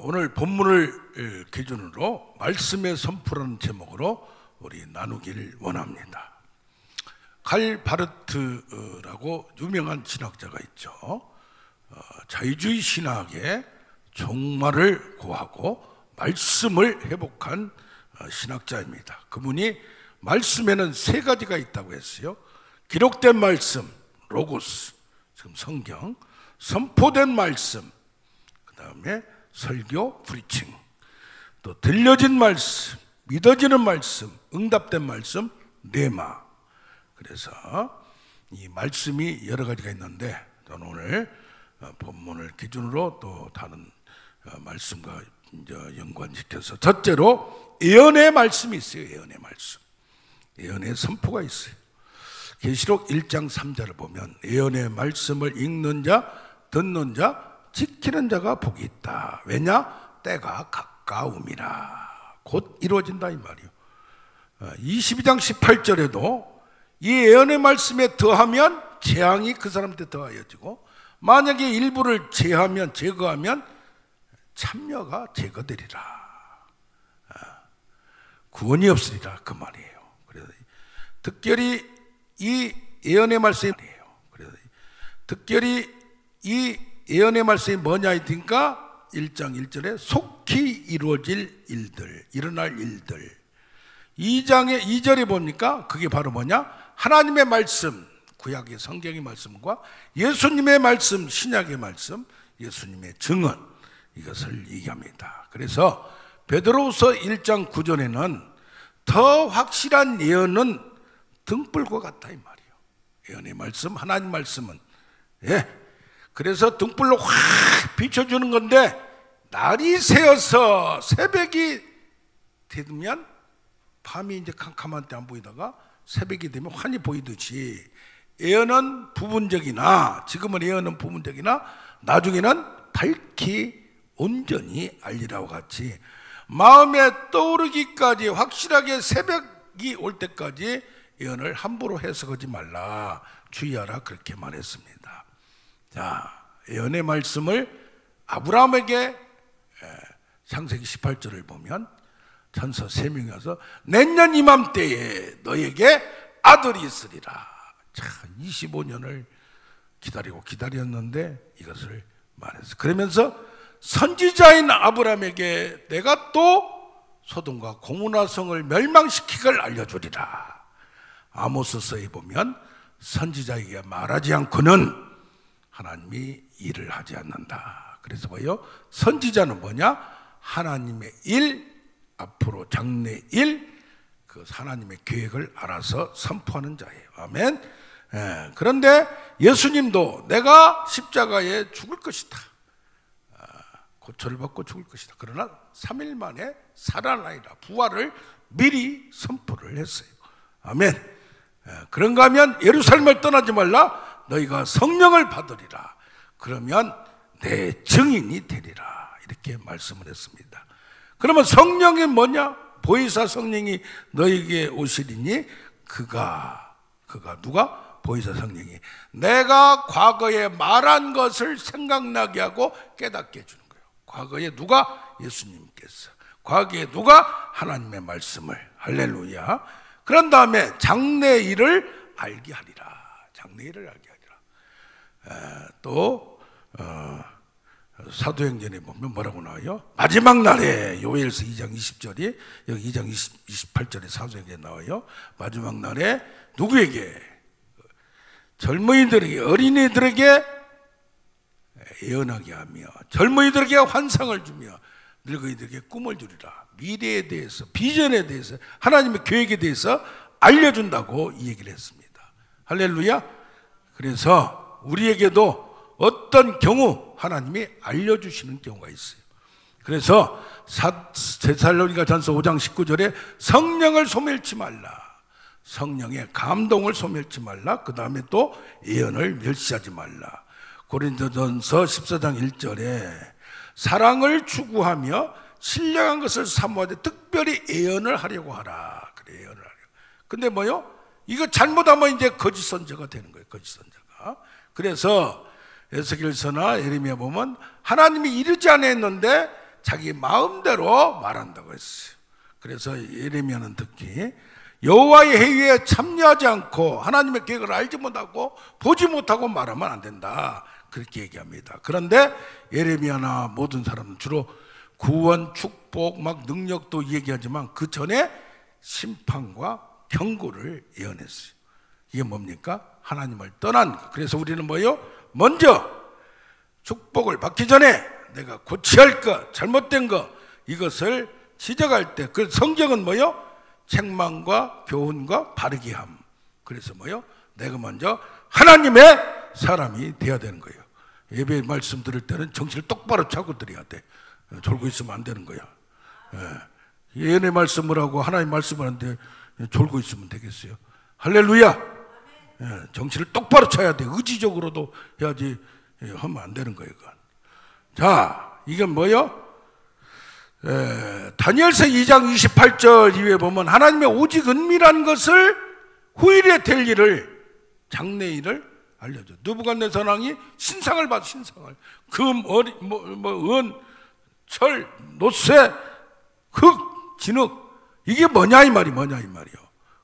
오늘 본문을 기준으로 말씀의 선포라는 제목으로 우리 나누길 원합니다. 칼 바르트라고 유명한 신학자가 있죠. 자유주의 신학의 종말을 고하고 말씀을 회복한 신학자입니다. 그분이 말씀에는 세 가지가 있다고 했어요. 기록된 말씀, 로고스, 지금 성경, 선포된 말씀, 그 다음에 설교, 프리칭, 또 들려진 말씀, 믿어지는 말씀, 응답된 말씀, 레마. 그래서 이 말씀이 여러 가지가 있는데 저는 오늘 본문을 기준으로 또 다른 말씀과 연관시켜서 첫째로 예언의 말씀이 있어요. 예언의 말씀, 예언의 선포가 있어요. 계시록 1장 3절을 보면 예언의 말씀을 읽는 자, 듣는 자, 지키는 자가 복이 있다. 왜냐? 때가 가까움이라. 곧 이루어진다 이 말이요. 22장 18절에도 이 예언의 말씀에 더하면 재앙이 그 사람한테 더하여지고, 만약에 일부를 제거하면 참여가 제거되리라. 구원이 없으리라 그 말이에요. 그래서 특별히 이 예언의 말씀이에요. 그래서 특별히 이 예언의 말씀이 뭐냐 했으니까 1장 1절에 속히 이루어질 일들, 일어날 일들. 2장의 2절에 보니까 그게 바로 뭐냐? 하나님의 말씀, 구약의 성경의 말씀과 예수님의 말씀, 신약의 말씀, 예수님의 증언, 이것을 얘기합니다. 그래서 베드로후서 1장 9절에는 더 확실한 예언은 등불과 같다 이 말이에요. 예언의 말씀, 하나님 말씀은 그래서 등불로 확 비춰주는 건데, 날이 새어서 새벽이 되면 밤이 이제 캄캄한 때 안 보이다가 새벽이 되면 환히 보이듯이 예언은 부분적이나, 지금은 예언은 부분적이나 나중에는 밝히 온전히 알리라고 같이 마음에 떠오르기까지 확실하게 새벽이 올 때까지 예언을 함부로 해석하지 말라, 주의하라, 그렇게 말했습니다. 자, 예언의 말씀을 아브라함에게 창세기 18절을 보면 천사 3명이 와서 내년 이맘때에 너에게 아들이 있으리라. 참 25년을 기다렸는데 이것을 말했어. 그러면서 선지자인 아브라함에게 내가 또 소돔과 고모라 성을 멸망시키기를 알려주리라. 아모스서에 보면 선지자에게 말하지 않고는 하나님이 일을 하지 않는다. 그래서 뭐예요? 선지자는 뭐냐? 하나님의 일, 앞으로 장래 일, 그 하나님의 계획을 알아서 선포하는 자예요. 아멘. 그런데 예수님도 내가 십자가에 죽을 것이다, 고초를 받고 죽을 것이다, 그러나 3일 만에 살아나리라, 부활을 미리 선포를 했어요. 아멘. 그런가 하면 예루살렘을 떠나지 말라, 너희가 성령을 받으리라, 그러면 내 증인이 되리라, 이렇게 말씀을 했습니다. 그러면 성령이 뭐냐? 보혜사 성령이 너희에게 오시리니 그가 누가? 보혜사 성령이 내가 과거에 말한 것을 생각나게 하고 깨닫게 해주는 거예요. 과거에 누가? 예수님께서. 과거에 누가? 하나님의 말씀을. 할렐루야. 그런 다음에 장래 일을 알게 하리라. 장래 일을 알게 하리라. 또 사도행전에 보면 뭐라고 나와요? 마지막 날에, 요엘서 2장 20절이 여기 2장 28절에 사도행전에 나와요. 마지막 날에 누구에게? 젊은이들에게, 어린이들에게 예언하게 하며 젊은이들에게 환상을 주며 늙은이들에게 꿈을 주리라. 미래에 대해서, 비전에 대해서, 하나님의 계획에 대해서 알려준다고 이 얘기를 했습니다. 할렐루야. 그래서 우리에게도 어떤 경우 하나님이 알려주시는 경우가 있어요. 그래서 데살로니가전서 5장 19절에 성령을 소멸치 말라, 성령의 감동을 소멸치 말라, 그 다음에 또 예언을 멸시하지 말라. 고린도전서 14장 1절에 사랑을 추구하며 신령한 것을 사모하되 특별히 예언을 하려고 하라. 그래, 예언을 하려고. 근데 뭐요? 이거 잘못하면 이제 거짓 선자가 되는 거예요. 거짓 선자가. 그래서 에스겔서나 예레미야 보면 하나님이 이르지 않았는데 자기 마음대로 말한다고 했어요. 그래서 예레미야는 특히 여호와의 회의에 참여하지 않고 하나님의 계획을 알지 못하고 보지 못하고 말하면 안 된다, 그렇게 얘기합니다. 그런데 예레미야나 모든 사람은 주로 구원, 축복, 막 능력도 얘기하지만 그 전에 심판과 경고를 예언했어요. 이게 뭡니까? 하나님을 떠난 것. 그래서 우리는 뭐요? 먼저 축복을 받기 전에 내가 고쳐야 할 것, 잘못된 것, 이것을 지적할 때 그 성경은 뭐요? 책망과 교훈과 바르게 함. 그래서 뭐요? 내가 먼저 하나님의 사람이 돼야 되는 거예요. 예배 말씀 들을 때는 정신을 똑바로 차고 드려야 돼. 졸고 있으면 안 되는 거야. 예언의 말씀을 하고 하나님 말씀을 하는데 졸고 있으면 되겠어요? 할렐루야. 정신을 똑바로 차야 돼. 의지적으로도 해야지 하면 안 되는 거예요. 자, 이건 뭐요? 다니엘서 2장 28절 이후에 보면 하나님의 오직 은밀한 것을 후일에 될 일을, 장래일을 알려줘. 느부갓네살 왕이 신상을 받아. 신상을 금, 은, 철, 노쇠, 흙, 진흙, 이게 뭐냐 이 말이 뭐냐 이 말이요.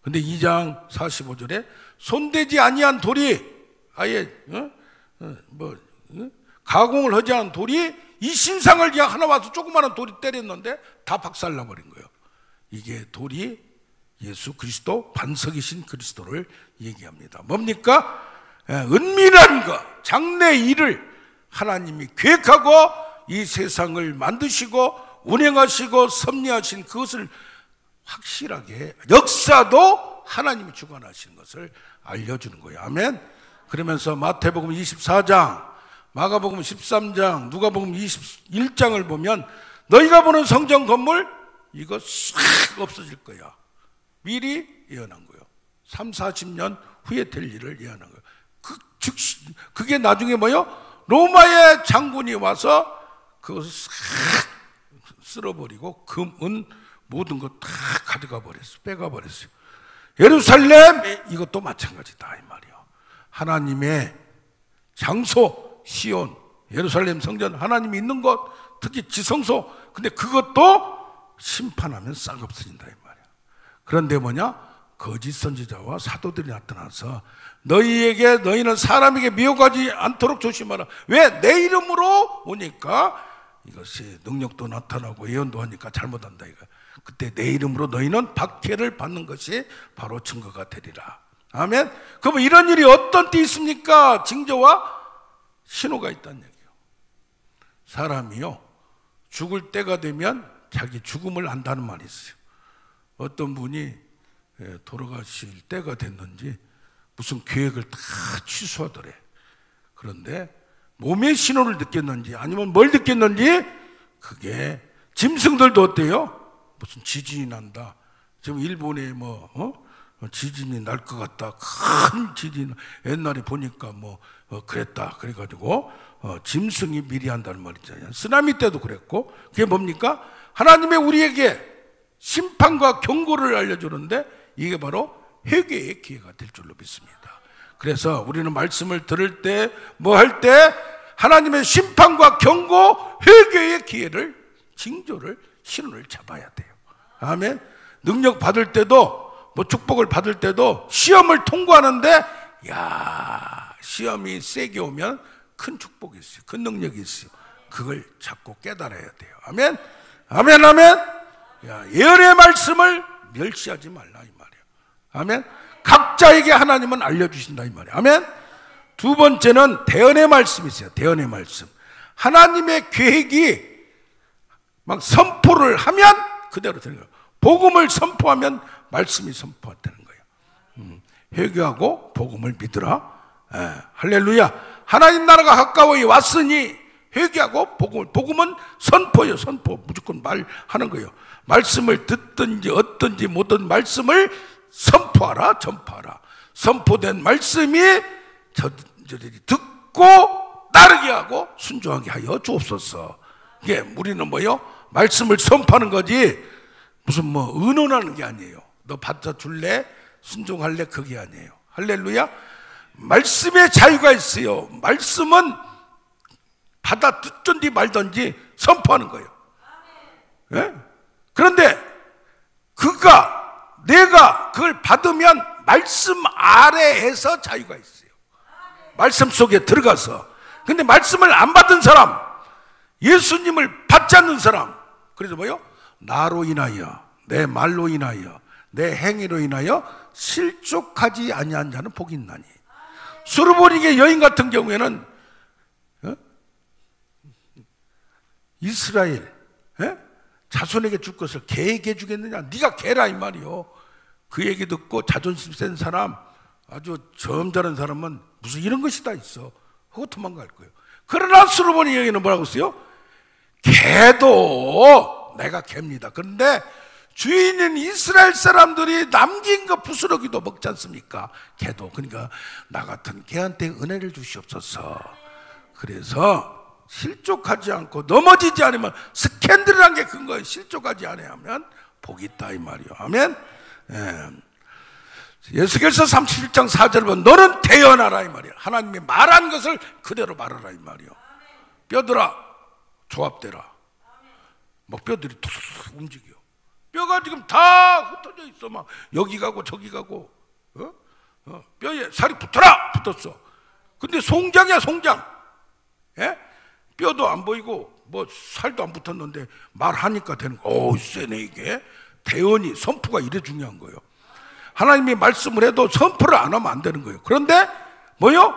근데 2장 45절에 손대지 아니한 돌이, 아예 가공을 하지 않은 돌이 이 신상을 그냥 하나 와서 조그마한 돌이 때렸는데 다 박살나버린 거예요. 이게 돌이 예수 그리스도, 반석이신 그리스도를 얘기합니다. 뭡니까? 은밀한 것, 장래 일을 하나님이 계획하고 이 세상을 만드시고 운행하시고 섭리하신 그것을 확실하게, 역사도 하나님이 주관하시는 것을 알려주는 거예요. 아멘. 그러면서 마태복음 24장, 마가복음 13장, 누가복음 21장을 보면 너희가 보는 성전 건물 이거 싹 없어질 거야. 미리 예언한 거예요. 3, 40년 후에 될 일을 예언한 거예요. 그게 나중에 뭐요? 로마의 장군이 와서 그것을 싹 쓸어버리고 금, 은, 모든 거 다 가져가 버렸어요. 빼가 버렸어요. 예루살렘 이것도 마찬가지다 이 말이요. 하나님의 장소 시온, 예루살렘 성전, 하나님이 있는 곳, 특히 지성소. 근데 그것도 심판하면 싹 없어진다 이 말이야. 그런데 뭐냐? 거짓 선지자와 사도들이 나타나서 너희는 사람에게 미혹하지 않도록 조심하라. 왜? 내 이름으로 오니까 이것이 능력도 나타나고 예언도 하니까 잘못한다 이거. 그때 내 이름으로 너희는 박해를 받는 것이 바로 증거가 되리라. 아멘. 그럼 이런 일이 어떤 때 있습니까? 징조와 신호가 있다는 얘기예요. 사람이요, 죽을 때가 되면 자기 죽음을 안다는 말이 있어요. 어떤 분이 돌아가실 때가 됐는지 무슨 계획을 다 취소하더래. 그런데 몸의 신호를 느꼈는지 아니면 뭘 느꼈는지, 그게 짐승들도 어때요? 무슨 지진이 난다. 지금 일본에 지진이 날 것 같다. 큰 지진. 옛날에 보니까 그랬다. 그래가지고 짐승이 미리 한다는 말 있잖아요. 쓰나미 때도 그랬고. 그게 뭡니까? 하나님의 우리에게 심판과 경고를 알려주는데 이게 바로 회개의 기회가 될 줄로 믿습니다. 그래서 우리는 말씀을 들을 때, 뭐 할 때 하나님의 심판과 경고, 회개의 기회를, 징조를, 신호를 잡아야 돼요. 아멘. 능력 받을 때도, 축복을 받을 때도 시험을 통과하는데, 시험이 세게 오면 큰 축복이 있어요. 큰 능력이 있어요. 그걸 자꾸 깨달아야 돼요. 아멘. 아멘. 아멘. 예언의 말씀을 멸시하지 말라 이 말이에요. 아멘. 각자에게 하나님은 알려주신다 이 말이에요. 아멘. 두 번째는 대언의 말씀이 있어요. 대언의 말씀. 하나님의 계획이 막 선포를 하면 그대로 되는 거예요. 복음을 선포하면 말씀이 선포되는 거예요. 회개하고 복음을 믿으라. 할렐루야. 하나님 나라가 가까이 왔으니 회개하고 복음은 선포예요. 선포. 무조건 말하는 거예요. 말씀을 듣든지 어떤지 못든 말씀을 선포하라. 전파하라. 선포된 말씀이 저들이 듣고 따르게 하고 순종하게 하여 주옵소서. 이게 우리는 뭐요? 말씀을 선포하는 거지 무슨 의논하는 게 아니에요. 너 받아줄래? 순종할래? 그게 아니에요. 할렐루야. 말씀의 자유가 있어요. 말씀은 받아 듣든지 말든지 선포하는 거예요. 예? 그런데 내가 그걸 받으면 말씀 아래에서 자유가 있어요. 말씀 속에 들어가서. 근데 말씀을 안 받은 사람, 예수님을 받지 않는 사람, 그래서 뭐요? 나로 인하여, 내 말로 인하여, 내 행위로 인하여 실족하지 아니한 자는 복이 있나니. 수르보니게 여인 같은 경우에는 이스라엘 자손에게 줄 것을 개에게 주겠느냐? 네가 개라 이 말이요. 그 얘기 듣고 자존심 센 사람, 아주 점잖은 사람은 무슨 이런 것이 다 있어 하고 도망갈 거예요. 그러나 수르보니 여인은 뭐라고 했어요? 개도 내가 개입니다. 그런데 주인인 이스라엘 사람들이 남긴 거 부스러기도 먹지 않습니까? 개도. 그러니까 나 같은 개한테 은혜를 주시옵소서. 그래서 실족하지 않고 넘어지지 않으면, 스캔들이란 게 근거에 실족하지 않으면 복이 있다 이 말이요. 아멘. 에스겔서 37장 4절 보면 너는 태어나라 이 말이야. 하나님이 말한 것을 그대로 말하라 이 말이요. 뼈들아 조합되라. 막 뼈들이 툭툭 움직여. 뼈가 지금 다 흩어져 있어. 막 여기 가고 저기 가고. 뼈에 살이 붙었어. 근데 송장이야 송장. 예? 뼈도 안 보이고 뭐 살도 안 붙었는데 말하니까 되는 거. 오, 세네 이게. 대언이 선포가 이래 중요한 거예요. 하나님이 말씀을 해도 선포를 안 하면 안 되는 거예요. 그런데 뭐요?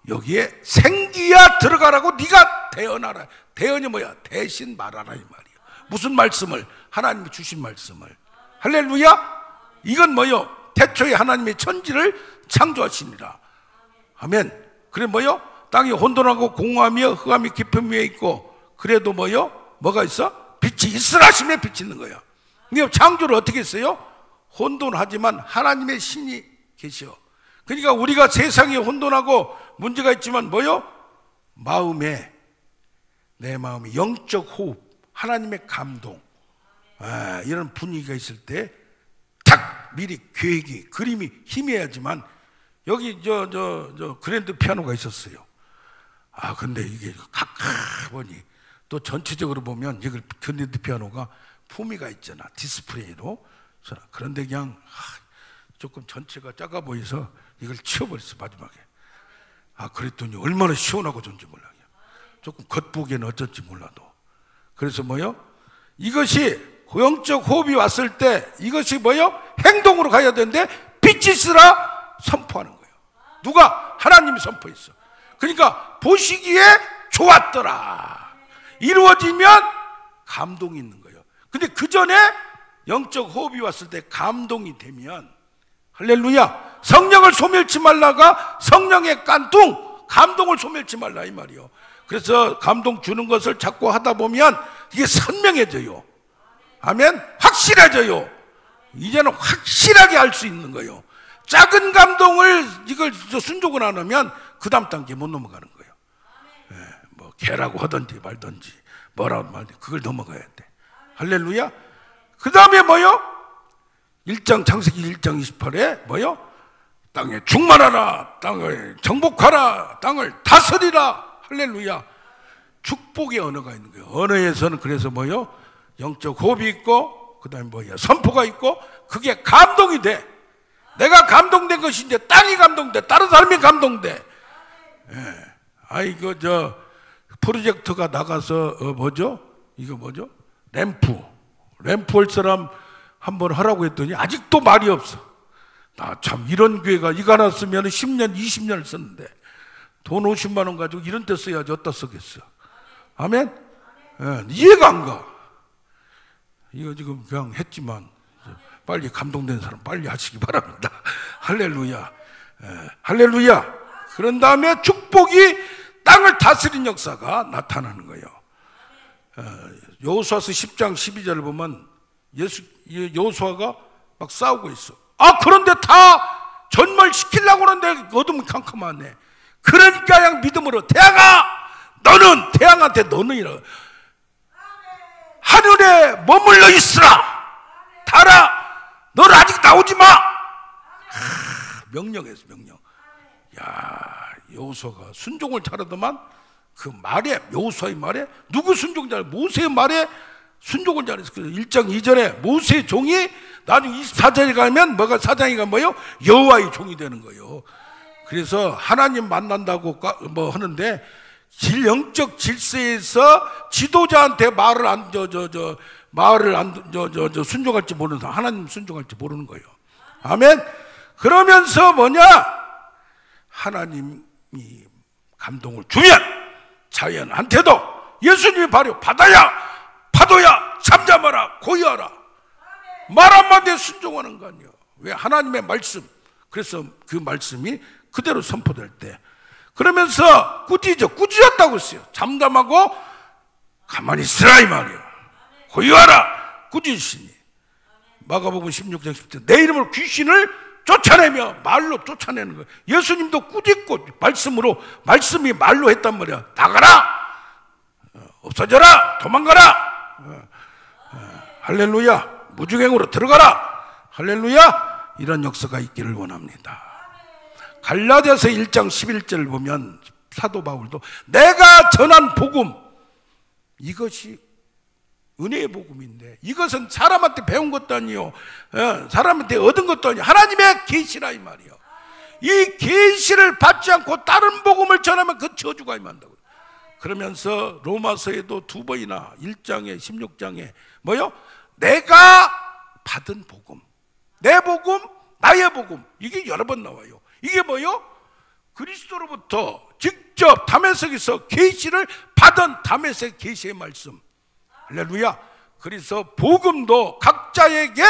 여기에 생기야 들어가라고. 네가 대언하라. 대언이 뭐야? 대신 말하라 이 말이야. 무슨 말씀을? 하나님이 주신 말씀을. 할렐루야. 이건 뭐요? 태초에 하나님이 천지를 창조하시니라. 아멘. 그래 뭐요? 땅이 혼돈하고 공허하며 흑암이 깊은 위에 있고, 그래도 뭐요? 뭐가 있어? 빛이 있으라 하시면 빛이 있는 거야. 근데 창조를 어떻게 했어요? 혼돈하지만 하나님의 신이 계셔. 그러니까 우리가 세상이 혼돈하고 문제가 있지만 뭐요? 내 마음에 영적 호흡, 하나님의 감동, 이런 분위기가 있을 때 딱 미리 계획이, 그림이 희미해야지만. 여기 저 그랜드 피아노가 있었어요. 근데 이게 가까보니 또 전체적으로 보면 이걸 그랜드 피아노가 품위가 있잖아, 디스플레이로. 그런데 그냥 조금 전체가 작아 보여서 이걸 치워버렸어 마지막에. 그랬더니 얼마나 시원하고 좋은지 몰라. 조금 겉보기에는 어쩔지 몰라도. 그래서 뭐요? 이것이 영적 호흡이 왔을 때 이것이 뭐요? 행동으로 가야 되는데 빛이 있으라 선포하는 거예요. 누가? 하나님이 선포했어. 그러니까 보시기에 좋았더라. 이루어지면 감동이 있는 거예요. 근데 그 전에 영적 호흡이 왔을 때 감동이 되면, 할렐루야, 성령을 소멸치 말라가 성령의 깐tung, 감동을 소멸치 말라 이 말이요. 그래서 감동 주는 것을 자꾸 하다 보면 이게 선명해져요. 아멘. 확실해져요. 이제는 확실하게 알 수 있는 거예요. 작은 감동을 이걸 순종을 안 하면 그 다음 단계 못 넘어가는 거예요. 뭐 개라고 하든지 말든지 뭐라고 말든지 그걸 넘어가야 돼. 할렐루야. 그 다음에 뭐요? 창세기 1장 28에 뭐요? 땅에 충만하라, 땅을 정복하라, 땅을 다스리라. 할렐루야. 축복의 언어가 있는 거예요. 언어에서는 그래서 뭐요? 영적 호흡이 있고, 그 다음에 뭐야? 선포가 있고, 그게 감동이 돼. 내가 감동된 것이 이제 땅이 감동돼. 다른 사람이 감동돼. 이거 프로젝터가 나가서 뭐죠? 이거 뭐죠? 램프 할 사람 한번 하라고 했더니 아직도 말이 없어. 나 참 이런 교회가 이거 하나 쓰면 10년 20년을 썼는데 돈 50만 원 가지고 이런 데 써야지 어디다 쓰겠어. 아멘. 이해가 안 가. 이거 지금 그냥 했지만 빨리 감동된 사람 빨리 하시기 바랍니다. 할렐루야. 할렐루야. 그런 다음에 축복이 땅을 다스린 역사가 나타나는 거예요. 여호수아서 10장 12절을 보면 여호수아가 막 싸우고 있어. 그런데 다 전멸시키려고 하는데 어둠이 캄캄하네. 그러니까 그냥 믿음으로 태양아, 너는 태양한테 너는이라 하늘에 머물러 있으라. 달아, 너는 아직 나오지 마. 명령했어, 명령. 야, 여호수아가 순종을 잘하더만 그 말에, 여호수아의 말에 누구 순종자? 모세의 말에 순종을 잘했어. 1장 2절에 모세의 종이 나중에 24장에 가면 뭐가, 4장이가 뭐요? 여호와의 종이 되는 거예요. 그래서 하나님 만난다고 뭐 하는데 영적 질서에서 지도자한테 말을 순종할지 모르는 사람, 하나님 순종할지 모르는 거예요. 아멘. 그러면서 뭐냐? 하나님이 감동을 주면 자연한테도 예수님이 바로 바다야, 파도야, 잠잠하라, 고요하라, 말 한마디에 순종하는 거 아니에요. 왜? 하나님의 말씀. 그래서 그 말씀이 그대로 선포될 때, 그러면서 꾸짖었다고 했어요. 잠잠하고 가만히 있으라 이 말이에요. 고요하라, 꾸짖으시니. 마가복음 16장 10절, 내 이름으로 귀신을 쫓아내며, 말로 쫓아내는 거예요. 예수님도 꾸짖고 말씀이 말로 했단 말이야. 나가라, 없어져라, 도망가라, 할렐루야, 무중행으로 들어가라, 할렐루야. 이런 역사가 있기를 원합니다. 갈라디아서 1장 11절 보면 사도 바울도 내가 전한 복음, 이것이 은혜의 복음인데, 이것은 사람한테 배운 것도 아니요, 사람한테 얻은 것도 아니요, 하나님의 계시라 이 말이요. 이 계시를 받지 않고 다른 복음을 전하면 그 저주가 임한다고. 그러면서 로마서에도 2번이나 1장에 16장에 뭐요? 내가 받은 복음, 내 복음, 나의 복음, 이게 여러 번 나와요. 이게 뭐요? 그리스도로부터 직접 다메섹에서 계시를 받은 다메섹 계시의 말씀. 할렐루야. 그래서 복음도 각자에게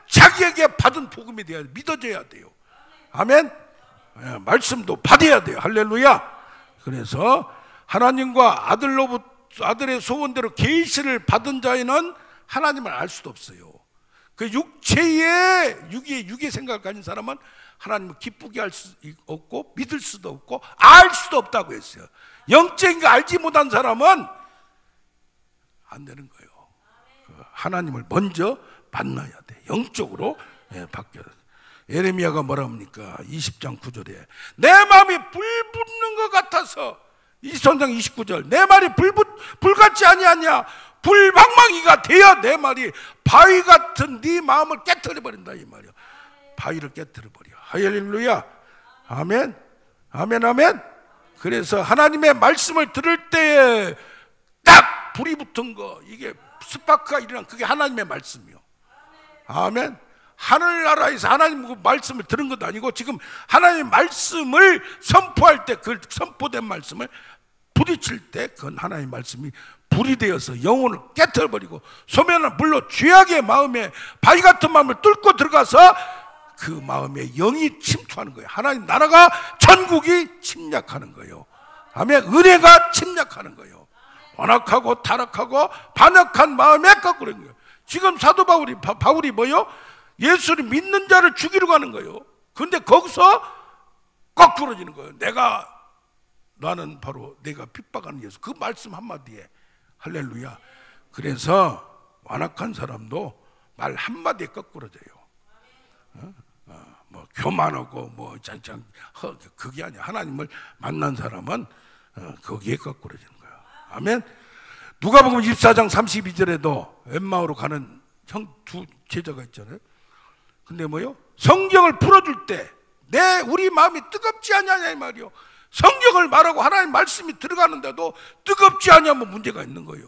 자기에게 받은 복음이 돼야 돼요. 믿어져야 돼요. 아멘. 말씀도 받아야 돼요. 할렐루야. 그래서 하나님과 아들의 소원대로 계시를 받은 자에는 하나님을 알 수도 없어요. 그 육의 생각을 가진 사람은 하나님을 기쁘게 할 수 없고 믿을 수도 없고 알 수도 없다고 했어요. 영적인 거 알지 못한 사람은 안 되는 거예요. 하나님을 먼저 만나야 돼. 영적으로 바뀌어야 돼. 예레미야가 뭐라 합니까? 20장 9절에 내 마음이 불붙는 것 같아서, 23장 29절 내 말이 불같지 아니하냐, 불방망이가 되어 내 말이 바위 같은 네 마음을 깨트려 버린다 이 말이야. 바위를 깨트려 버려. 할렐루야. 아멘. 아멘. 아멘. 그래서 하나님의 말씀을 들을 때에 딱 불이 붙은 거, 이게 스파크가 일어난, 그게 하나님의 말씀이요. 아멘. 하늘나라에서 하나님 말씀을 들은 것도 아니고 지금 하나님의 말씀을 선포할 때, 그 선포된 말씀을 부딪힐 때 그건 하나님의 말씀이 불이 되어서 영혼을 깨트려버리고 소면은 물로 죄악의 마음에 바위 같은 마음을 뚫고 들어가서 그 마음에 영이 침투하는 거예요. 하나님 나라가, 천국이 침략하는 거예요. 아멘. 은혜가 침략하는 거예요. 완악하고 타락하고 반역한 마음에 거꾸로 있는 거예요. 지금 사도 바울이 뭐요? 예수를 믿는 자를 죽이러 가는 거예요. 근데 거기서 거꾸로지는 거예요. 나는 바로 내가 핍박하는 예수. 그 말씀 한마디에. 할렐루야. 그래서 완악한 사람도 말 한마디에 거꾸로져요. 뭐 교만하고 뭐 짱짱 그게 아니야. 하나님을 만난 사람은 거기에 거꾸로지는 거야. 아멘. 누가복음 24장 32절에도 엠마오로 가는 두 제자가 있잖아요. 근데 뭐요? 성경을 풀어줄 때 우리 마음이 뜨겁지 않냐 이 말이요. 성경을 말하고 하나님 말씀이 들어가는데도 뜨겁지 않냐면 문제가 있는 거예요.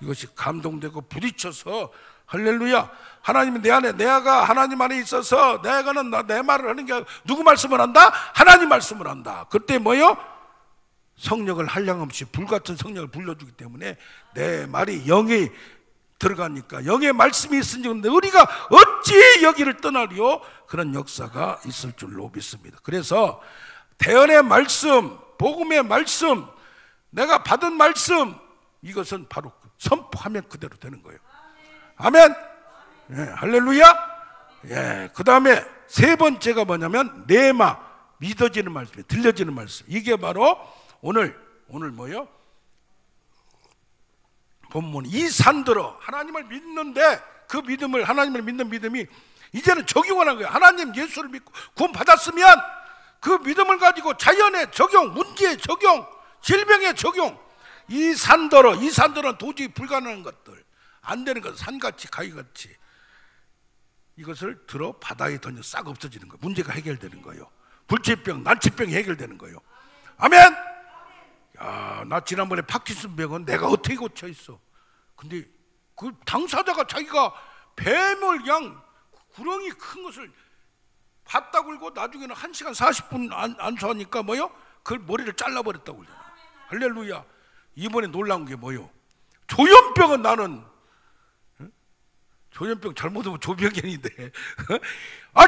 이것이 감동되고 부딪혀서, 할렐루야, 하나님이 내 안에, 내가 하나님 안에 있어서 내가는 내 말을 하는 게 누구 말씀을 한다? 하나님 말씀을 한다. 그때 뭐요? 성령을 한량없이 불같은 성령을 불러주기 때문에 내 말이 영이 들어가니까, 영의 말씀이 있으니 우리가 어찌 여기를 떠나리요? 그런 역사가 있을 줄로 믿습니다. 그래서 대언의 말씀, 복음의 말씀, 내가 받은 말씀, 이것은 바로 선포하면 그대로 되는 거예요. 아멘. 예, 할렐루야. 예, 그 다음에 세 번째가 뭐냐면 내마, 믿어지는 말씀, 들려지는 말씀. 이게 바로 오늘 뭐요? 본문 이 산들어 하나님을 믿는데 그 믿음을, 하나님을 믿는 믿음이 이제는 적용하는 거예요. 하나님 예수를 믿고 구원 받았으면 그 믿음을 가지고 자연의 적용, 문제의 적용, 질병의 적용, 이 산더러는 도저히 불가능한 것들, 안 되는 것, 산같이 가위같이 이것을 들어 바다에 던져 싹 없어지는 거예요. 문제가 해결되는 거예요. 불치병, 난치병이 해결되는 거예요. 아멘. 야, 나 지난번에 파킨슨병은 내가 어떻게 고쳐 있어. 근데 그 당사자가 자기가 뱀을 그냥 구렁이 큰 것을 봤다 굴고 나중에는 1시간 40분 안수하니까 뭐요? 그걸 머리를 잘라버렸다고 그러잖아. 할렐루야. 이번에 놀라운 게 뭐요? 조현병은 나는, 조현병 잘못 오면 조병현인데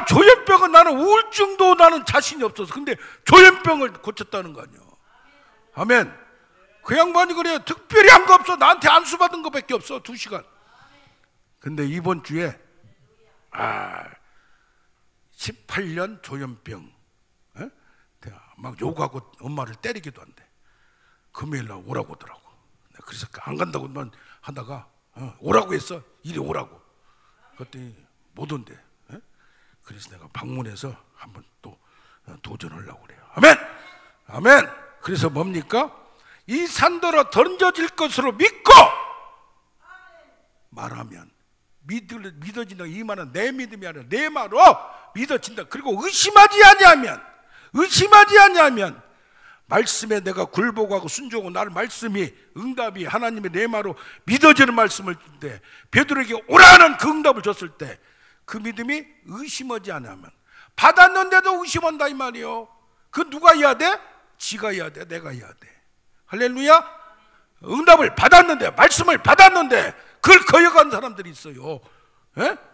조현병은 나는 우울증도 나는 자신이 없어서, 근데 조현병을 고쳤다는 거 아니야. 아멘. 그 양반이 그래요. 특별히 한 거 없어. 나한테 안수받은 거밖에 없어. 2시간. 근데 이번 주에 18년 조현병, 막 욕하고 엄마를 때리기도 한대. 금요일날 오라고 하더라고. 그래서 안 간다고만 하다가 오라고 했어. 이리 오라고. 그랬더니 못 온대. 그래서 내가 방문해서 한번 또 도전하려고 그래요. 아멘. 아멘. 그래서 뭡니까? 이 산더러 던져질 것으로 믿고 말하면 믿어진다. 이 말은 내 믿음이 아니라 내 말로 믿어진다. 그리고 의심하지 아니하면 말씀에 내가 굴복하고 순종하고 나를 말씀이 응답이 하나님의 내 말로 믿어지는 말씀을 줄 때, 베드로에게 오라는 그 응답을 줬을 때 그 믿음이 의심하지 않으면, 받았는데도 의심한다 이 말이요. 그 누가 해야 돼? 지가 해야 돼? 내가 해야 돼? 할렐루야. 응답을 받았는데, 말씀을 받았는데 그걸 거역한 사람들이 있어요.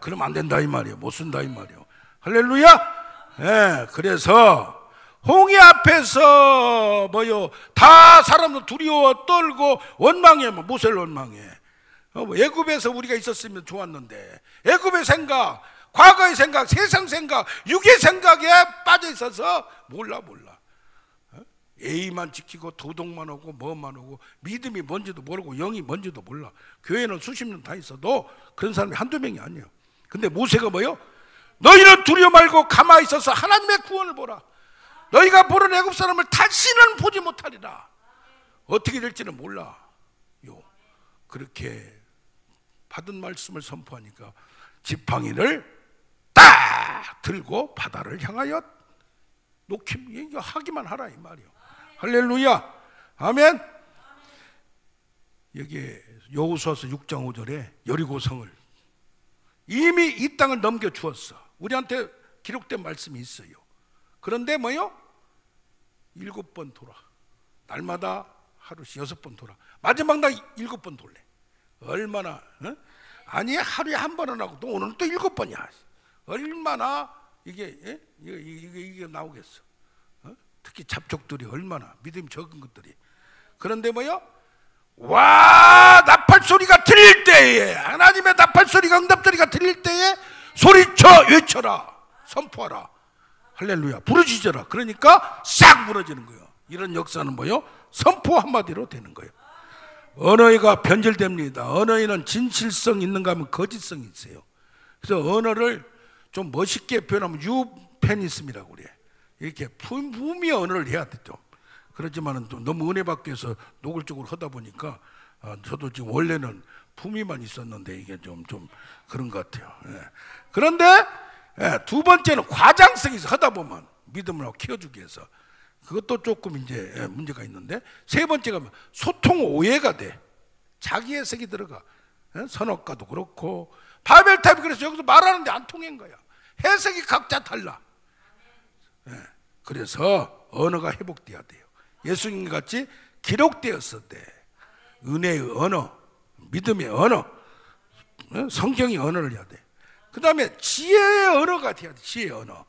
그러면 안 된다 이 말이에요. 못 쓴다 이 말이에요. 할렐루야. 그래서 홍해 앞에서 뭐요? 다 사람들 두려워 떨고 원망해. 모세를 원망해. 애굽에서 우리가 있었으면 좋았는데, 애굽의 생각, 과거의 생각, 세상 생각, 육의 생각에 빠져 있어서 몰라. 예의만 지키고 도덕만 하고 뭐만 하고 믿음이 뭔지도 모르고 영이 뭔지도 몰라. 교회는 수십 년 다 있어도 그런 사람이 한두 명이 아니에요. 근데 모세가 뭐요? 너희는 두려워 말고 가만히 있어서 하나님의 구원을 보라. 너희가 보는 애굽 사람을 다시는 보지 못하리라. 어떻게 될지는 몰라. 그렇게 받은 말씀을 선포하니까 지팡이를 딱 들고 바다를 향하여 하기만 하라 이 말이요. 할렐루야. 아멘. 여기 여호수아서 6장 5절에 여리고성을 이미 이 땅을 넘겨 주었어. 우리한테 기록된 말씀이 있어요. 그런데 뭐요? 7번 돌아. 날마다 하루씩 6번 돌아. 마지막 날 7번 돌래. 얼마나? 아니 하루에 한 번은 하고 또 오늘은 또 7번이야. 얼마나 이게 나오겠어. 특히 잡족들이 얼마나 믿음이 적은 것들이. 그런데 뭐요? 와, 나팔 소리가 들릴 때에, 하나님의 나팔 소리가, 응답 소리가 들릴 때에 소리쳐 외쳐라, 선포하라. 할렐루야. 부르짖어라. 그러니까 싹 무너지는 거예요. 이런 역사는 뭐요? 선포 한마디로 되는 거예요. 언어가 변절됩니다. 언어에는 진실성 있는가 하면 거짓성이 있어요. 그래서 언어를 좀 멋있게 표현하면 유페니즘이라고 그래. 이렇게 품위 언어를 해야 되죠. 그렇지만은 또 너무 은혜 받기 위해서 노골적으로 하다 보니까 저도 지금 원래는 품위만 있었는데 이게 좀 그런 것 같아요. 그런데 두 번째는 과장성이 있어. 하다 보면 믿음을 키워주기 위해서 그것도 조금 이제 문제가 있는데, 세 번째가 소통 오해가 돼. 자기 해석이 들어가. 선악과도 그렇고 바벨탑이 그래서 여기서 말하는데 안 통한 거야. 해석이 각자 달라. 그래서 언어가 회복돼야 돼요. 예수님 같이 기록되었을 때 은혜의 언어, 믿음의 언어, 성경의 언어를 해야 돼. 그 다음에 지혜의 언어가 돼야 돼. 지혜의 언어.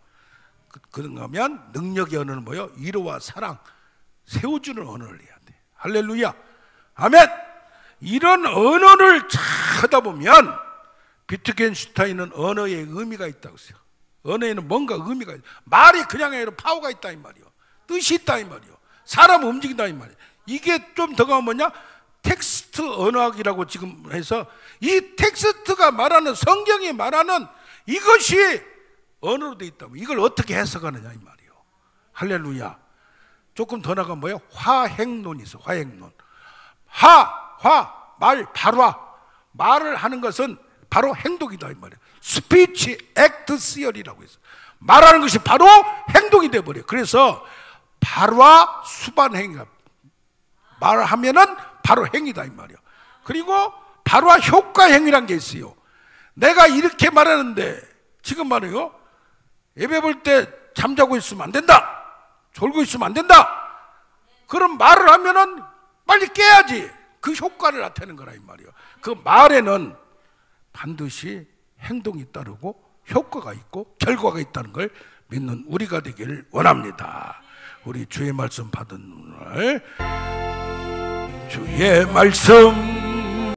그런가 하면 능력의 언어는 뭐예요? 위로와 사랑, 세워주는 언어를 해야 돼. 할렐루야. 아멘. 이런 언어를 잘 하다 보면 비트겐슈타인은 언어에 의미가 있다고 했어요. 언어에는 뭔가 의미가 있다. 말이 그냥 아니라 파워가 있다 이 말이요. 뜻이 있다 이 말이요. 사람을 움직인다 이 말이요. 이게 좀 더 가면 뭐냐? 텍스트 언어학이라고 지금 해서 이 텍스트가 말하는, 성경이 말하는 이것이 언어로 되어 있다고. 이걸 어떻게 해석하느냐 이 말이요. 할렐루야. 조금 더 나가면 뭐예요? 화행론이 있어. 화행론. 말, 발화. 말을 하는 것은 바로 행동이다 이 말이에요. 스피치 액트 시어리라고 해서 말하는 것이 바로 행동이 돼버려요. 그래서 발화 수반행위가, 말을 하면은 바로 행위다 이 말이에요. 그리고 발화 효과행위란 게 있어요. 내가 이렇게 말하는데 지금 말이에요, 예배 볼 때 잠자고 있으면 안 된다, 졸고 있으면 안 된다, 그런 말을 하면은 빨리 깨야지. 그 효과를 나타내는 거라 이 말이에요. 그 말에는 반드시 행동이 따르고 효과가 있고 결과가 있다는 걸 믿는 우리가 되기를 원합니다. 우리 주의 말씀 받은 오늘 주의 말씀